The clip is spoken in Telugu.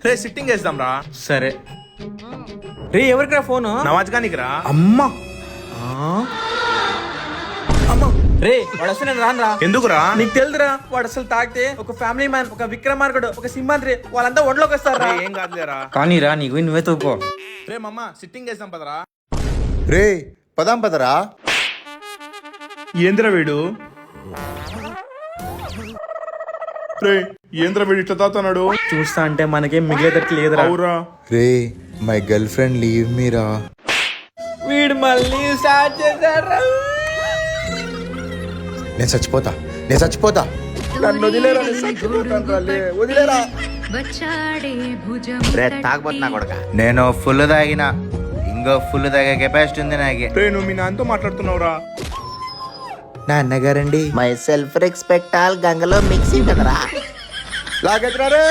రే సిట్టింగ్ వేద్దాం రా. సరే రే ఎవరికిరా ఫోను? నవాజ్ గానికి రా. అమ్మా అమ్మా రే వాడు అసలు నేను రాను రా. ఎందుకురా? నీకు తెలుదురా వాడు అసలు తాగితే ఒక ఫ్యామిలీ మ్యాన్, ఒక విక్రమార్కుడు, ఒక సింహాద్రి వాళ్ళంతా ఒంట్లోకి వస్తారా. ఏం కాదులేరా. కానీ రా నీకు నువ్వే తోకో. రే మమ్మ సిట్టింగ్ వేద్దాం పదరా. రే పదాం పదరా. ఏంద్ర వీడు? రే ఏంద్ర వీడు ఇట్లా తాతున్నాడు? చూస్తా అంటే మనకేం మిగిలేదట్టు లేదురా. అవురా. రే మై గర్ల్ ఫ్రెండ్ లీవ్ మీరా. వీడు మళ్ళీ స్టార్ట్ చేశారా. నేను చచ్చిపోతా. నన్ను వదిలేరా, నేను చచ్చిపోతాను రా, వదిలేరా. రే తాగబోతున్నా కొడక. నేను ఫుల్ తాగిన, ఇంకో ఫుల్ తాగే కెపాసిటీ ఉంది నాకే. రే నువ్వు మీ నాన్నతో మాట్లాడుతున్నావురా. నా అన్నగారండి. మై సెల్ఫ్ రెస్పెక్ట్ ఆల్ గంగలో మిక్సింగ్ కదరా. లాగెత్రా రే.